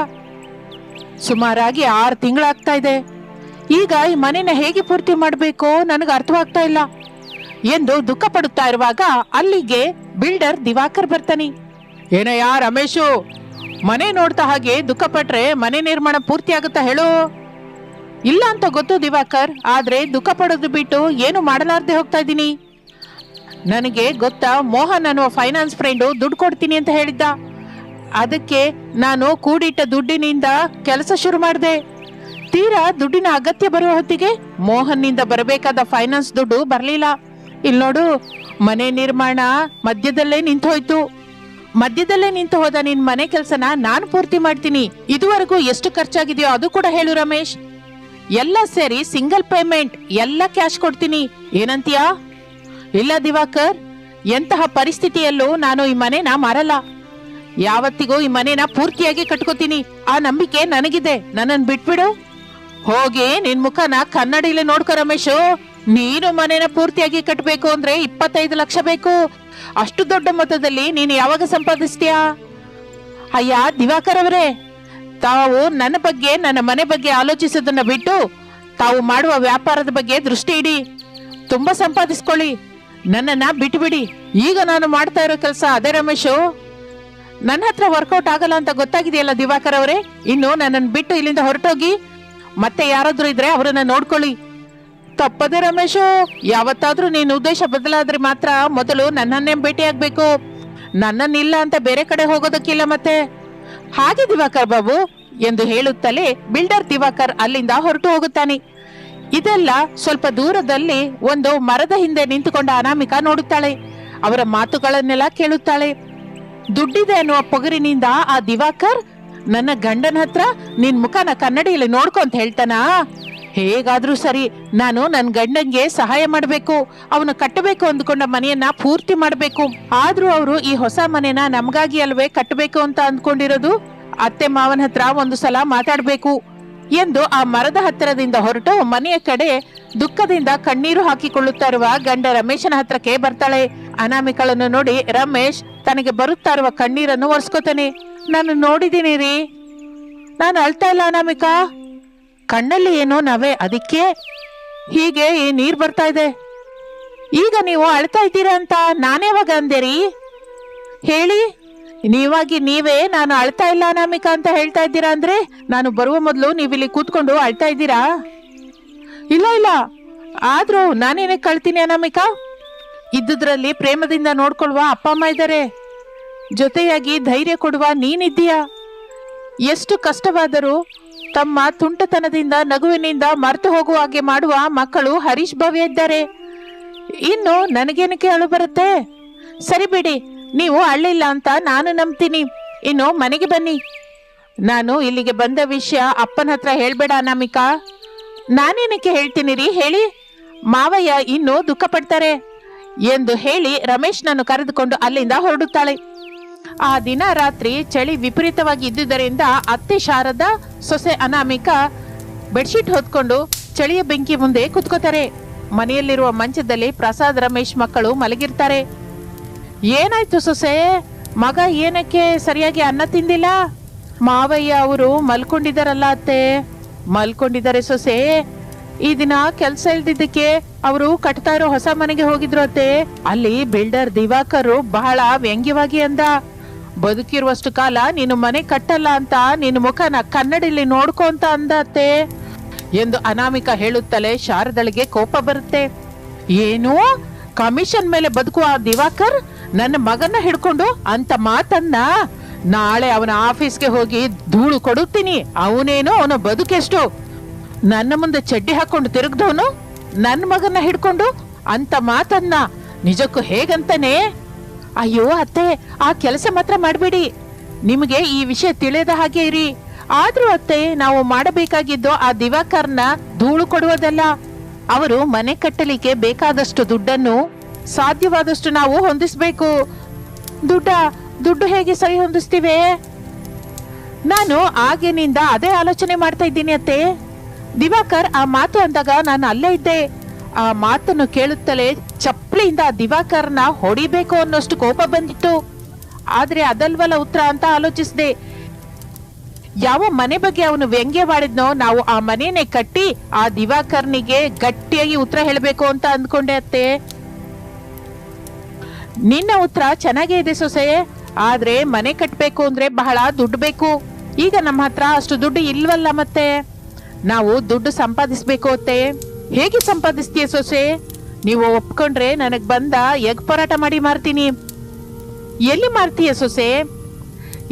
ಸುಮಾರಾಗಿ 6 ತಿಂಗಳಾಗ್ತಾ ಇದೆ. ಈಗ ಈ ಮನೆನ ಹೇಗೆ ಪೂರ್ತಿ ಮಾಡಬೇಕೋ ನನಗೆ ಅರ್ಥವಾಗ್ತಾ ಇಲ್ಲ ಎಂದು ದುಃಖ ಪಡುತ್ತಾ ಇರುವಾಗ ಅಲ್ಲಿಗೆ ಬಿಲ್ಡರ್ ದಿವಾಕರ್ ಬರ್ತಾನೆ. ಏನಯ್ಯ ರಮೇಶು, ಮನೆ ನೋಡ್ತಾ ಹಾಗೆ ದುಃಖ ಪಟ್ರೆ ಮನೆ ನಿರ್ಮಾಣ ಪೂರ್ತಿ ಆಗುತ್ತಾ ಹೇಳು? ಇಲ್ಲ ಅಂತ ಗೊತ್ತು ದಿವಾಕರ್, ಆದ್ರೆ ದುಃಖ ಪಡೋದು ಬಿಟ್ಟು ಏನು ಮಾಡಲಾರ್ದೆ ಹೋಗ್ತಾ ಇದ್ದೀನಿ. ನನಗೆ ಗೊತ್ತಾ, ಮೋಹನ್ ಅನ್ನುವ ಫೈನಾನ್ಸ್ ಫ್ರೆಂಡು ದುಡ್ಡು ಕೊಡ್ತೀನಿ ಅಂತ ಹೇಳಿದ್ದ. ಅದಕ್ಕೆ ನಾನು ಕೂಡಿಟ್ಟ ದುಡ್ಡಿನಿಂದ ಕೆಲಸ ಶುರು ಮಾಡಿದೆ. ತೀರಾ ದುಡ್ಡಿನ ಅಗತ್ಯ ಬರುವ ಹೊತ್ತಿಗೆ ಮೋಹನ್ನಿಂದ ಬರಬೇಕಾದ ಫೈನಾನ್ಸ್ ದುಡ್ಡು ಬರಲಿಲ್ಲ. ಇಲ್ಲಿ ನೋಡು, ಮನೆ ನಿರ್ಮಾಣ ಮಧ್ಯದಲ್ಲೇ ನಿಂತು ಹೋದ ನಿನ್ ಮನೆ ಕೆಲಸನ ನಾನು ಪೂರ್ತಿ ಮಾಡ್ತೀನಿ. ಇದುವರೆಗೂ ಎಷ್ಟು ಖರ್ಚಾಗಿದೆಯೋ ಅದು ಕೂಡ ಹೇಳು ರಮೇಶ್. ಎಲ್ಲ ಸೇರಿ ಸಿಂಗಲ್ ಪೇಮೆಂಟ್, ಎಲ್ಲ ಕ್ಯಾಶ್ ಕೊಡ್ತೀನಿ. ಏನಂತೀಯಾ? ಇಲ್ಲ ದಿವಾಕರ್, ಎಂತಹ ಪರಿಸ್ಥಿತಿಯಲ್ಲೂ ನಾನು ಈ ಮನೆನ ಮಾರಲ್ಲ. ಯಾವತ್ತಿಗೂ ಈ ಮನೆನ ಪೂರ್ತಿಯಾಗಿ ಕಟ್ಕೋತೀನಿ. ಆ ನಂಬಿಕೆ ನನಗಿದೆ. ನನ್ನನ್ನು ಬಿಟ್ಬಿಡು. ಹೋಗಿ ನಿನ್ ಮುಖನ ಕನ್ನಡಿಲಿ ನೋಡ್ಕೊ ರಮೇಶು. ನೀನು ಮನೆನ ಪೂರ್ತಿಯಾಗಿ ಕಟ್ಟಬೇಕು ಅಂದ್ರೆ 25 ಲಕ್ಷ ಬೇಕು. ಅಷ್ಟು ದೊಡ್ಡ ಮೊತ್ತದಲ್ಲಿ ನೀನು ಯಾವಾಗ ಸಂಪಾದಿಸ್ತೀಯಾ? ಅಯ್ಯ ದಿವಾಕರ್ ಅವರೇ, ತಾವು ನನ್ನ ಬಗ್ಗೆ, ನನ್ನ ಮನೆ ಬಗ್ಗೆ ಆಲೋಚಿಸೋದನ್ನ ಬಿಟ್ಟು ತಾವು ಮಾಡುವ ವ್ಯಾಪಾರದ ಬಗ್ಗೆ ದೃಷ್ಟಿ ಇಡಿ. ತುಂಬಾ ಸಂಪಾದಿಸ್ಕೊಳ್ಳಿ, ನನ್ನನ್ನ ಬಿಟ್ಟುಬಿಡಿ. ಈಗ ನಾನು ಮಾಡ್ತಾ ಇರೋ ಕೆಲಸ ಅದೇ ರಮೇಶು. ನನ್ನ ಹತ್ರ ವರ್ಕೌಟ್ ಆಗಲ್ಲ ಅಂತ ಗೊತ್ತಾಗಿದೆಯಲ್ಲ ದಿವಾಕರ್ ಅವರೇ. ಇನ್ನು ನನ್ನನ್ನು ಬಿಟ್ಟು ಇಲ್ಲಿಂದ ಹೊರಟೋಗಿ. ಮತ್ತೆ ಯಾರಾದ್ರೂ ಇದ್ರೆ ಅವರನ್ನ ನೋಡ್ಕೊಳ್ಳಿ. ತಪ್ಪದೆ ರಮೇಶು, ಯಾವತ್ತಾದ್ರೂ ನೀನು ಉದ್ದೇಶ ಬದಲಾದ್ರೆ ಮಾತ್ರ ಮೊದಲು ನನ್ನನ್ನೇ ಭೇಟಿ ಆಗ್ಬೇಕು. ನನ್ನನ್ನಿಲ್ಲ ಅಂತ ಬೇರೆ ಕಡೆ ಹೋಗೋದಕ್ಕಿಲ್ಲ ಮತ್ತೆ. ಹಾಗೆ ದಿವಾಕರ್ ಬಾಬು ಎಂದು ಹೇಳುತ್ತಲೇ ಬಿಲ್ಡರ್ ದಿವಾಕರ್ ಅಲ್ಲಿಂದ ಹೊರಟು ಹೋಗುತ್ತಾನೆ. ಇದೆಲ್ಲ ಸ್ವಲ್ಪ ದೂರದಲ್ಲಿ ಒಂದು ಮರದ ಹಿಂದೆ ನಿಂತುಕೊಂಡ ಅನಾಮಿಕಾ ನೋಡುತ್ತಾಳೆ. ಅವರ ಮಾತುಗಳನ್ನೆಲ್ಲ ಕೇಳುತ್ತಾಳೆ. ದುಡ್ಡಿದೆ ಅನ್ನುವ ಪೊಗರಿನಿಂದ ಆ ದಿವಾಕರ್ ನನ್ನ ಗಂಡನ ಹತ್ರ ನಿನ್ ಮುಖನ ಕನ್ನಡಿಯಲ್ಲಿ ನೋಡ್ಕೊಂತ ಹೇಳ್ತಾನ. ಹೇಗಾದ್ರೂ ಸರಿ, ನಾನು ನನ್ನ ಗಂಡಂಗೆ ಸಹಾಯ ಮಾಡಬೇಕು. ಅವನು ಕಟ್ಟಬೇಕು ಅಂದ್ಕೊಂಡ ಮನೆಯನ್ನ ಪೂರ್ತಿ ಮಾಡಬೇಕು. ಆದ್ರೂ ಅವರು ಈ ಹೊಸ ಮನೆನ ನಮಗಾಗಿ ಅಲ್ವೇ ಕಟ್ಟಬೇಕು ಅಂತ ಅಂದ್ಕೊಂಡಿರೋದು. ಅತ್ತೆ ಮಾವನ ಹತ್ರ ಒಂದು ಸಲ ಮಾತಾಡ್ಬೇಕು ಎಂದು ಆ ಮರದ ಹತ್ತಿರದಿಂದ ಹೊರಟು ಮನೆಯ ಕಡೆ ದುಃಖದಿಂದ ಕಣ್ಣೀರು ಹಾಕಿಕೊಳ್ಳುತ್ತಾ ಇರುವ ಗಂಡ ರಮೇಶನ ಹತ್ರಕ್ಕೆ ಬರ್ತಾಳೆ. ಅನಾಮಿಕಳನ್ನು ನೋಡಿ ರಮೇಶ್ ತನಗೆ ಬರುತ್ತಾ ಇರುವ ಕಣ್ಣೀರನ್ನು ಒರೆಸ್ಕೋತಾನೆ. ನಾನು ನೋಡಿದ್ದೀನಿ ರೀ, ನಾನು ಅಳ್ತಾ ಇಲ್ಲ ಅನಾಮಿಕಾ. ಕಣ್ಣಲ್ಲಿ ಏನೋ ನವೆ, ಅದಕ್ಕೆ ಹೀಗೆ ಈ ನೀರ್ ಬರ್ತಾ ಇದೆ. ಈಗ ನೀವು ಅಳ್ತಾ ಇದ್ದೀರಾ ಅಂತ ನಾನೇವಾಗ ಅಂದೇರಿ ಹೇಳಿ? ನೀವಾಗಿ ನೀವೇ ನಾನು ಅಳ್ತಾ ಇಲ್ಲ ಅನಾಮಿಕಾ ಅಂತ ಹೇಳ್ತಾ ಇದ್ದೀರಾ ಅಂದ್ರೆ, ನಾನು ಬರುವ ಮೊದಲು ನೀವಿಲ್ಲಿ ಕೂತ್ಕೊಂಡು ಅಳ್ತಾ ಇದ್ದೀರಾ? ಇಲ್ಲ ಇಲ್ಲ, ಆದ್ರೂ ನಾನೇನೇ ಕಳ್ತೀನಿ ಅನಾಮಿಕಾ? ಇದ್ದುದ್ರಲ್ಲಿ ಪ್ರೇಮದಿಂದ ನೋಡ್ಕೊಳ್ಳುವ ಅಪ್ಪ ಅಮ್ಮ ಇದ್ದಾರೆ, ಜೊತೆಯಾಗಿ ಧೈರ್ಯ ಕೊಡುವ ನೀನಿದ್ದೀಯಾ. ಎಷ್ಟು ಕಷ್ಟವಾದರೂ ತಮ್ಮ ತುಂಟತನದಿಂದ ನಗುವಿನಿಂದ ಮರೆತು ಹೋಗುವ ಹಾಗೆ ಮಾಡುವ ಮಕ್ಕಳು ಹರೀಶ್ ಭವ್ಯ ಇದ್ದಾರೆ. ಇನ್ನು ನನಗೇನಕ್ಕೆ ಅಳು ಬರುತ್ತೆ? ಸರಿ ಬಿಡಿ, ನೀವು ಅಳ್ಳಿಲ್ಲ ಅಂತ ನಾನು ನಂಬ್ತೀನಿ. ಇನ್ನು ಮನೆಗೆ ಬನ್ನಿ. ನಾನು ಇಲ್ಲಿಗೆ ಬಂದ ವಿಷಯ ಅಪ್ಪನ ಹತ್ರ ಹೇಳ್ಬೇಡ ಅನಾಮಿಕಾ. ನಾನೇನಕ್ಕೆ ಹೇಳ್ತೀನಿ ರೀ ಹೇಳಿ? ಮಾವಯ್ಯ ಇನ್ನೂ ದುಃಖ ಪಡ್ತಾರೆ ಎಂದು ಹೇಳಿ ರಮೇಶ್ನನ್ನು ಕರೆದುಕೊಂಡು ಅಲ್ಲಿಂದ ಹೊರಡುತ್ತಾಳೆ. ಆ ದಿನ ರಾತ್ರಿ ಚಳಿ ವಿಪರೀತವಾಗಿ ಇದ್ದುದರಿಂದ ಅತ್ತೆ ಶಾರದಾ, ಸೊಸೆ ಅನಾಮಿಕಾ ಬೆಡ್ಶೀಟ್ ಹೊತ್ಕೊಂಡು ಚಳಿಯ ಬೆಂಕಿ ಮುಂದೆ ಕುತ್ಕೋತಾರೆ. ಮನೆಯಲ್ಲಿರುವ ಮಂಚದಲ್ಲಿ ಪ್ರಸಾದ್, ರಮೇಶ್ ಮಕ್ಕಳು ಮಲಗಿರ್ತಾರೆ. ಏನಾಯ್ತು ಸೊಸೆ? ಮಗ ಏನಕ್ಕೆ ಸರಿಯಾಗಿ ಅನ್ನ ತಿಂದಿಲ್ಲ? ಮಾವಯ್ಯ ಅವರು ಮಲ್ಕೊಂಡಿದ್ದಾರಲ್ಲ ಅತ್ತೆ. ಮಲ್ಕೊಂಡಿದ್ದಾರೆ ಸೊಸೆ. ಈ ದಿನ ಕೆಲ್ಸ ಇಲ್ದಿದ್ದಕ್ಕೆ ಅವರು ಕಟ್ತಾ ಇರೋ ಹೊಸ ಮನೆಗೆ ಹೋಗಿದ್ರು ಅತ್ತೆ. ಅಲ್ಲಿ ಬಿಲ್ಡರ್ ದಿವಾಕರ್ ಬಹಳ ವ್ಯಂಗ್ಯವಾಗಿ ಅಂದ, ಬದುಕಿರುವಷ್ಟು ಕಾಲ ನೀನು ಮನೆ ಕಟ್ಟಲ್ಲ ಅಂತ ನಿನ್ನ ಮುಖನ ಕನ್ನಡಿಲಿ ನೋಡ್ಕೊ ಅಂತ ಅಂದ ಅತ್ತೆ ಎಂದು ಅನಾಮಿಕಾ ಹೇಳುತ್ತಲೇ ಶಾರದಳಿಗೆ ಕೋಪ ಬರುತ್ತೆ. ಏನು, ಕಮಿಷನ್ ಮೇಲೆ ಬದುಕುವ ದಿವಾಕರ್ ನನ್ನ ಮಗನ ಹಿಡ್ಕೊಂಡು ಅಂತ ಮಾತನ್ನ? ನಾಳೆ ಅವನ ಆಫೀಸ್ಗೆ ಹೋಗಿ ಧೂಳು ಕೊಡುತ್ತೀನಿ. ಅವನೇನು, ಅವನ ಬದುಕೆಷ್ಟು? ನನ್ನ ಮುಂದೆ ಚಡ್ಡಿ ಹಾಕೊಂಡು ತಿರುಗ್ದವನು ನನ್ನ ಮಗನ ಹಿಡ್ಕೊಂಡು ಅಂತ ಮಾತನ್ನ ನಿಜಕ್ಕೂ ಹೇಗಂತಾನೆ? ಅಯ್ಯೋ ಅತ್ತೆ, ಆ ಕೆಲಸ ಮಾತ್ರ ಮಾಡಬೇಡಿ. ನಿಮಗೆ ಈ ವಿಷಯ ತಿಳಿಯದ ಹಾಗೆ ಇರಿ. ಆದ್ರೂ ಅತ್ತೆ, ನಾವು ಮಾಡಬೇಕಾಗಿದ್ದು ಆ ದಿವಾಕರ್ನ ಧೂಳು ಕೊಡುವುದಲ್ಲ. ಅವರು ಮನೆ ಕಟ್ಟಲಿಕ್ಕೆ ಬೇಕಾದಷ್ಟು ದುಡ್ಡನ್ನು ಸಾಧ್ಯವಾದಷ್ಟು ನಾವು ಹೊಂದಿಸ್ಬೇಕು. ದುಡ್ಡು ಹೇಗೆ ಸರಿ ಹೊಂದಿಸ್ತೀವಿ? ನಾನು ಆಗಿನಿಂದ ಅದೇ ಆಲೋಚನೆ ಮಾಡ್ತಾ ಇದ್ದೀನಿ ಅತ್ತೆ. ದಿವಾಕರ್ ಆ ಮಾತು ಅಂದಾಗ ನಾನು ಅಲ್ಲೇ ಇದ್ದೆ. ಆ ಮಾತನ್ನು ಕೇಳುತ್ತಲೇ ಚಪ್ಪಲಿಯಿಂದ ದಿವಾಕರ್ನ ಹೊಡಿಬೇಕು ಅನ್ನೋಷ್ಟು ಕೋಪ ಬಂದಿತ್ತು. ಆದ್ರೆ ಅದಲ್ವಲ್ಲ ಉತ್ತರ ಅಂತ ಆಲೋಚಿಸಿದೆ. ಯಾವ ಮನೆ ಬಗ್ಗೆ ಅವನು ವ್ಯಂಗ್ಯವಾಡಿದ್ನೋ ನಾವು ಆ ಮನೆಯನ್ನೇ ಕಟ್ಟಿ ಆ ದಿವಾಕರ್ನಿಗೆ ಗಟ್ಟಿಯಾಗಿ ಉತ್ತರ ಹೇಳಬೇಕು ಅಂತ ಅಂದ್ಕೊಂಡೆ ಅತ್ತೆ. ನಿನ್ನ ಉತ್ತರ ಚೆನ್ನಾಗೇ ಇದೆ ಸೊಸೆ. ಆದ್ರೆ ಮನೆ ಕಟ್ಬೇಕು ಅಂದ್ರೆ ಬಹಳ ದುಡ್ಡು ಬೇಕು. ಈಗ ನಮ್ಮ ಹತ್ರ ಅಷ್ಟು ದುಡ್ಡು ಇಲ್ವಲ್ಲ. ಮತ್ತೆ ನಾವು ದುಡ್ಡು ಸಂಪಾದಿಸ್ಬೇಕು ಅತ್ತೆ. ಹೇಗೆ ಸಂಪಾದಿಸ್ತೀಯ ಸೊಸೆ? ನೀವು ಒಪ್ಕೊಂಡ್ರೆ ನನಗ್ ಬಂದ ಎಗ್ ಪರಾಟ ಮಾಡಿ ಮಾರ್ತೀನಿ. ಎಲ್ಲಿ ಮಾರ್ತೀಯ ಸೊಸೆ?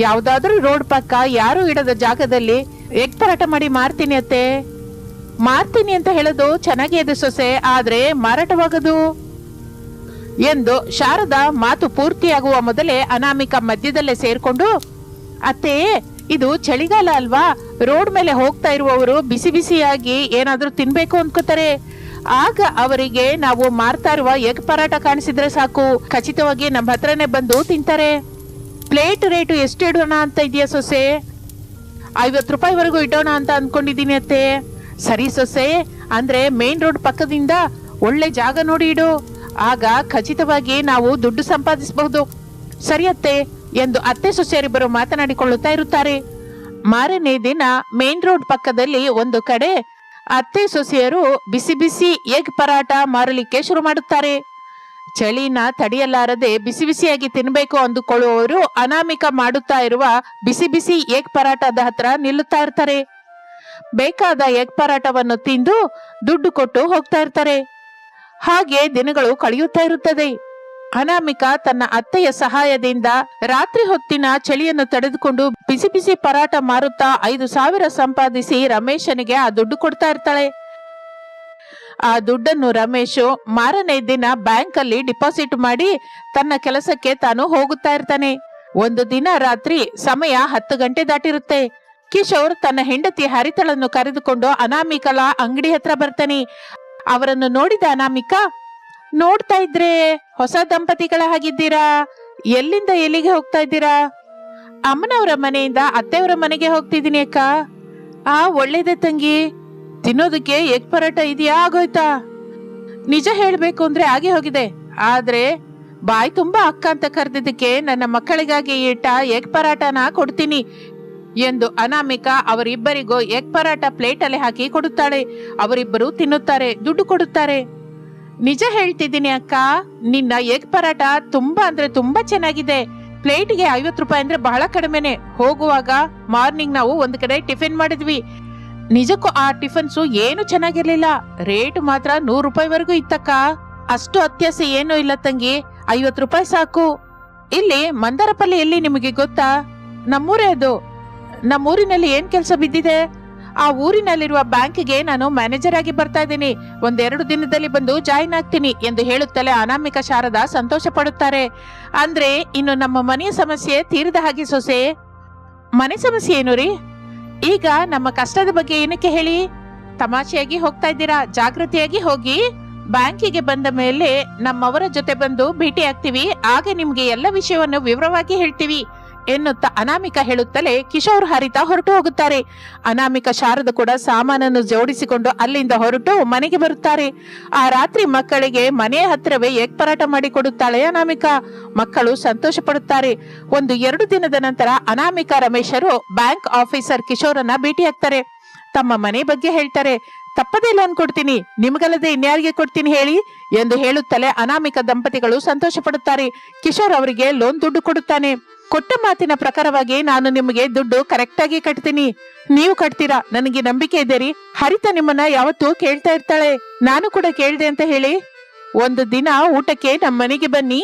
ಯಾವ್ದಾದ್ರೂ ರೋಡ್ ಪಕ್ಕ ಯಾರು ಇಡದ ಜಾಗದಲ್ಲಿ ಎಗ್ ಪರಾಟ ಮಾಡಿ ಮಾರ್ತೀನಿ ಅತ್ತೆ. ಮಾರ್ತೀನಿ ಅಂತ ಹೇಳೋದು ಚೆನ್ನಾಗೇ ಇದೆ ಸೊಸೆ, ಆದ್ರೆ ಮಾರಾಟವಾಗದು ಎಂದು ಶಾರದಾ ಮಾತು ಪೂರ್ತಿಯಾಗುವ ಮೊದಲೇ ಅನಾಮಿಕಾ ಮಧ್ಯದಲ್ಲೇ ಸೇರ್ಕೊಂಡು, ಅತ್ತೆ ಇದು ಚಳಿಗಾಲ ಅಲ್ವಾ, ರೋಡ್ ಮೇಲೆ ಹೋಗ್ತಾ ಇರುವವರು ಬಿಸಿ ಬಿಸಿಯಾಗಿ ಏನಾದ್ರೂ ತಿನ್ಬೇಕು ಅನ್ಕೋತಾರೆ. ಆಗ ಅವರಿಗೆ ನಾವು ಮಾರ್ತಾ ಇರುವ ಎಗ್ ಪರಾಟ ಕಾಣಿಸಿದ್ರೆ ಸಾಕು, ಖಚಿತವಾಗಿ ನಮ್ಮ ಹತ್ರನೇ ಬಂದು ತಿಂತಾರೆ. ಪ್ಲೇಟ್ ರೇಟು ಎಷ್ಟು ಇಡೋಣ ಅಂತ ಇದೆಯಾ ಸೊಸೆ? 50 ರೂಪಾಯಿವರೆಗೂ ಇಡೋಣ ಅಂತ ಅನ್ಕೊಂಡಿದೀನಿ ಅತ್ತೆ. ಸರಿ ಸೊಸೆ, ಅಂದ್ರೆ ಮೇನ್ ರೋಡ್ ಪಕ್ಕದಿಂದ ಒಳ್ಳೆ ಜಾಗ ನೋಡಿ ಇಡು, ಆಗ ಖಚಿತವಾಗಿ ನಾವು ದುಡ್ಡು ಸಂಪಾದಿಸಬಹುದು. ಸರಿ ಅತ್ತೆ ಎಂದು ಅತ್ತೆ ಸೊಸೆಯರಿಬ್ಬರು ಮಾತನಾಡಿಕೊಳ್ಳುತ್ತಾ ಇರುತ್ತಾರೆ. ಮಾರನೇ ದಿನ ಮೇನ್ ರೋಡ್ ಪಕ್ಕದಲ್ಲಿ ಒಂದು ಕಡೆ ಅತ್ತೆ ಸೊಸೆಯರು ಬಿಸಿ ಬಿಸಿ ಎಗ್ ಪರಾಟ ಮಾರಲಿಕ್ಕೆ ಶುರು ಮಾಡುತ್ತಾರೆ. ಚಳಿನ ತಡೆಯಲಾರದೆ ಬಿಸಿ ಬಿಸಿಯಾಗಿ ತಿನ್ಬೇಕು ಅಂದುಕೊಳ್ಳುವವರು ಅನಾಮಿಕಾ ಮಾಡುತ್ತಾ ಇರುವ ಬಿಸಿ ಬಿಸಿ ಎಗ್ ಪರಾಟದ ಹತ್ರ ನಿಲ್ಲುತ್ತಾ ಇರ್ತಾರೆ. ಬೇಕಾದ ಎಗ್ ಪರಾಟವನ್ನು ತಿಂದು ದುಡ್ಡು ಕೊಟ್ಟು ಹೋಗ್ತಾ ಇರ್ತಾರೆ. ಹಾಗೆ ದಿನಗಳು ಕಳೆಯುತ್ತಾ ಇರುತ್ತದೆ. ಅನಾಮಿಕಾ ತನ್ನ ಅತ್ತೆಯ ಸಹಾಯದಿಂದ ರಾತ್ರಿ ಹೊತ್ತಿನ ಚಳಿಯನ್ನು ತಡೆದುಕೊಂಡು ಬಿಸಿ ಬಿಸಿ ಪರಾಟ ಮಾರುತ್ತಾ 5,000 ಸಂಪಾದಿಸಿ ರಮೇಶನಿಗೆ ಆ ದುಡ್ಡು ಕೊಡ್ತಾ ಇರ್ತಾಳೆ. ಆ ದುಡ್ಡನ್ನು ರಮೇಶ್ ಮಾರನೇ ದಿನ ಬ್ಯಾಂಕ್ ಅಲ್ಲಿ ಡಿಪಾಸಿಟ್ ಮಾಡಿ ತನ್ನ ಕೆಲಸಕ್ಕೆ ತಾನು ಹೋಗುತ್ತಾ ಇರ್ತಾನೆ. ಒಂದು ದಿನ ರಾತ್ರಿ ಸಮಯ 10 ಗಂಟೆ ದಾಟಿರುತ್ತೆ. ಕಿಶೋರ್ ತನ್ನ ಹೆಂಡತಿ ಹರಿತಳನ್ನು ಕರೆದುಕೊಂಡು ಅನಾಮಿಕಳ ಅಂಗಡಿ ಹತ್ರ ಬರ್ತಾನೆ. ಅವರನ್ನು ನೋಡಿದ ಅನಾಮಿಕಾ, ನೋಡ್ತಾ ಇದ್ರೆ ಹೊಸ ದಂಪತಿಗಳ ಹಾಗಿದ್ದೀರಾ, ಎಲ್ಲಿಂದ ಎಲ್ಲಿಗೆ ಹೋಗ್ತಾ ಇದ್ದೀರಾ? ಅಮ್ಮನವರ ಮನೆಯಿಂದ ಅತ್ತೆಯವರ ಮನೆಗೆ ಹೋಗ್ತಿದ್ದೀನಿ ಅಕ್ಕ. ಒಳ್ಳೇದೇ ತಂಗಿ, ತಿನ್ನೋದಕ್ಕೆ ಎಗ್ ಪರಾಟ ಇದೆಯಾ, ಆಗೋಯ್ತಾ? ನಿಜ ಹೇಳ್ಬೇಕು ಅಂದ್ರೆ ಹಾಗೆ ಹೋಗಿದೆ, ಆದ್ರೆ ಬಾಯಿ ತುಂಬಾ ಅಕ್ಕ ಅಂತ ಕರೆದಿದ್ದಕ್ಕೆ ನನ್ನ ಮಕ್ಕಳಿಗಾಗಿ ಇಟ್ಟ ಎಗ್ ಪರಾಟನ ಕೊಡ್ತೀನಿ ಎಂದು ಅನಾಮಿಕಾ ಅವರಿಬ್ಬರಿಗೂ ಎಗ್ ಪರಾಟ ಪ್ಲೇಟ್ ಅಲ್ಲಿ ಹಾಕಿ ಕೊಡುತ್ತಾಳೆ. ಅವರಿಬ್ಬರು ತಿನ್ನುತ್ತಾರೆ, ದುಡ್ಡು ಕೊಡುತ್ತಾರೆ. ನಿಜ ಹೇಳ್ತಿದ್ದೀನಿ ಅಕ್ಕ, ನಿನ್ನ ಎಗ್ ಪರಾಟ ತುಂಬಾ ಅಂದ್ರೆ ತುಂಬಾ ಚೆನ್ನಾಗಿದೆ. ಪ್ಲೇಟ್ಗೆ 50 ರೂಪಾಯಿ ಅಂದ್ರೆ ಬಹಳ ಕಡಿಮೆನೆ. ಹೋಗುವಾಗ ಮಾರ್ನಿಂಗ್ ನಾವು ಒಂದ್ ಕಡೆ ಟಿಫಿನ್ ಮಾಡಿದ್ವಿ. ನಿಜಕ್ಕೂ ಆ ಟಿಫನ್ಸು ಏನು ಚೆನ್ನಾಗಿರ್ಲಿಲ್ಲ. ರೇಟ್ ಮಾತ್ರ 100 ರೂಪಾಯಿವರೆಗೂ ಇತ್ತಕ್ಕ. ಅಷ್ಟು ಅತ್ಯಾಸೆ ಏನೂ ಇಲ್ಲ ತಂಗಿ, 50 ರೂಪಾಯಿ ಸಾಕು. ಇಲ್ಲಿ ಮಂದಾರಪಲ್ಲಿ ಎಲ್ಲಿ ನಿಮಗೆ ಗೊತ್ತಾ? ನಮ್ಮೂರೇ ಅದು. ನಮ್ಮೂರಿನಲ್ಲಿ ಏನ್ ಕೆಲಸ ಬಿದ್ದಿದೆ? ಆ ಊರಿನಲ್ಲಿರುವ ಬ್ಯಾಂಕ್ಗೆ ನಾನು ಮ್ಯಾನೇಜರ್ ಆಗಿ ಬರ್ತಾ ಇದ್ದೀನಿ. 1-2 ದಿನದಲ್ಲಿ ಬಂದು ಜಾಯಿನ್ ಆಗ್ತೀನಿ ಎಂದು ಹೇಳುತ್ತಲೇ ಅನಾಮಿಕಾ ಶಾರದಾ ಸಂತೋಷ ಪಡುತ್ತಾರೆ. ಅಂದ್ರೆ ಇನ್ನು ನಮ್ಮ ಮನೆಯ ಸಮಸ್ಯೆ ತೀರಿದ ಹಾಗೆ ಸೊಸೆ. ಮನೆ ಸಮಸ್ಯೆ ಏನು ರೀ? ಈಗ ನಮ್ಮ ಕಷ್ಟದ ಬಗ್ಗೆ ಏನಕ್ಕೆ ಹೇಳಿ? ತಮಾಷೆಯಾಗಿ ಹೋಗ್ತಾ ಇದ್ದೀರಾ? ಜಾಗೃತಿಯಾಗಿ ಹೋಗಿ. ಬ್ಯಾಂಕಿಗೆ ಬಂದ ಮೇಲೆ ನಮ್ಮವರ ಜೊತೆ ಬಂದು ಭೇಟಿ ಆಗ್ತೀವಿ, ಆಗ ನಿಮ್ಗೆ ಎಲ್ಲ ವಿಷಯವನ್ನು ವಿವರವಾಗಿ ಹೇಳ್ತೀವಿ ಎನ್ನುತ್ತಾ ಅನಾಮಿಕಾ ಹೇಳುತ್ತಲೇ ಕಿಶೋರ್ ಹರಿತಾ ಹೊರಟು ಹೋಗುತ್ತಾರೆ. ಅನಾಮಿಕಾ ಶಾರದ ಕೂಡ ಸಾಮಾನನ್ನು ಜೋಡಿಸಿಕೊಂಡು ಅಲ್ಲಿಂದ ಹೊರಟು ಮನೆಗೆ ಬರುತ್ತಾರೆ. ಆ ರಾತ್ರಿ ಮಕ್ಕಳಿಗೆ ಮನೆಯ ಹತ್ತಿರವೇ ಎಗ್ ಪರಾಟ ಮಾಡಿ ಕೊಡುತ್ತಾಳೆ ಅನಾಮಿಕಾ. ಮಕ್ಕಳು ಸಂತೋಷ ಪಡುತ್ತಾರೆ. 1-2 ದಿನದ ನಂತರ ಅನಾಮಿಕಾ ರಮೇಶರು ಬ್ಯಾಂಕ್ ಆಫೀಸರ್ ಕಿಶೋರನ್ನ ಭೇಟಿ ಆಗ್ತಾರೆ. ತಮ್ಮ ಮನೆ ಬಗ್ಗೆ ಹೇಳ್ತಾರೆ. ತಪ್ಪದೇ ಲೋನ್ ಕೊಡ್ತೀನಿ, ನಿಮಗಲ್ಲದೆ ಇನ್ಯಾರಿಗೆ ಕೊಡ್ತೀನಿ ಹೇಳಿ ಎಂದು ಹೇಳುತ್ತಲೇ ಅನಾಮಿಕಾ ದಂಪತಿಗಳು ಸಂತೋಷ ಪಡುತ್ತಾರೆ. ಕಿಶೋರ್ ಅವರಿಗೆ ಲೋನ್ ದುಡ್ಡು ಕೊಡುತ್ತಾನೆ. ಕೊಟ್ಟ ಮಾತಿನ ಪ್ರಕಾರವಾಗಿ ನಾನು ನಿಮಗೆ ದುಡ್ಡು ಕರೆಕ್ಟ್ ಆಗಿ ಕಟ್ತೀನಿ, ನೀವು ಕಟ್ತೀರಾ, ನನಗೆ ನಂಬಿಕೆ ಇದೆ ರೀ. ಹರಿತಾ ನಿಮ್ಮನ್ನ ಯಾವತ್ತೂ ಕೇಳ್ತಾ ಇರ್ತಾಳೆ, ನಾನು ಕೂಡ ಕೇಳ್ದೆ ಅಂತ ಹೇಳಿ. ಒಂದು ದಿನ ಊಟಕ್ಕೆ ನಮ್ಮ ಮನೆಗೆ ಬನ್ನಿ,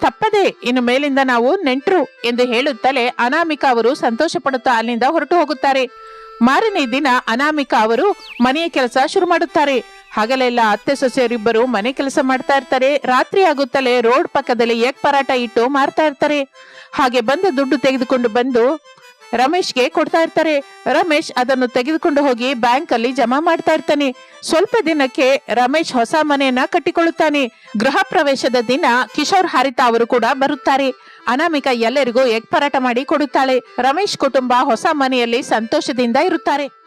ತಪ್ಪದೆ, ಇನ್ನು ಮೇಲಿಂದ ನಾವು ನೆಂಟ್ರು ಎಂದು ಹೇಳುತ್ತಲೇ ಅನಾಮಿಕಾ ಅವರು ಸಂತೋಷ ಪಡುತ್ತಾ ಅಲ್ಲಿಂದ ಹೊರಟು ಹೋಗುತ್ತಾರೆ. ಮಾರನೇ ದಿನ ಅನಾಮಿಕಾ ಅವರು ಮನೆಯ ಕೆಲಸ ಶುರು ಮಾಡುತ್ತಾರೆ. ಹಗಲೆಲ್ಲ ಅತ್ತೆ ಸೊಸೆಯರಿಬ್ಬರು ಮನೆ ಕೆಲಸ ಮಾಡ್ತಾ ಇರ್ತಾರೆ. ರಾತ್ರಿ ಆಗುತ್ತಲೇ ರೋಡ್ ಪಕ್ಕದಲ್ಲಿ ಎಗ್ ಪರಾಟ ಇಟ್ಟು ಮಾರ್ತಾ ಇರ್ತಾರೆ. ಹಾಗೆ ಬಂದ ದುಡ್ಡು ತೆಗೆದುಕೊಂಡು ಬಂದು ರಮೇಶ್ಗೆ ಕೊಡ್ತಾ ಇರ್ತಾರೆ. ರಮೇಶ್ ಅದನ್ನು ತೆಗೆದುಕೊಂಡು ಹೋಗಿ ಬ್ಯಾಂಕ್ ಅಲ್ಲಿ ಜಮಾ ಮಾಡ್ತಾ ಇರ್ತಾನೆ. ಸ್ವಲ್ಪ ದಿನಕ್ಕೆ ರಮೇಶ್ ಹೊಸ ಮನೆಯನ್ನ ಕಟ್ಟಿಕೊಳ್ಳುತ್ತಾನೆ. ಗೃಹ ಪ್ರವೇಶದ ದಿನ ಕಿಶೋರ್ ಹಾರಿತಾ ಅವರು ಕೂಡ ಬರುತ್ತಾರೆ. ಅನಾಮಿಕಾ ಎಲ್ಲರಿಗೂ ಎಗ್ ಪರಾಟ ಮಾಡಿ ಕೊಡುತ್ತಾಳೆ. ರಮೇಶ್ ಕುಟುಂಬ ಹೊಸ ಮನೆಯಲ್ಲಿ ಸಂತೋಷದಿಂದ ಇರುತ್ತಾರೆ.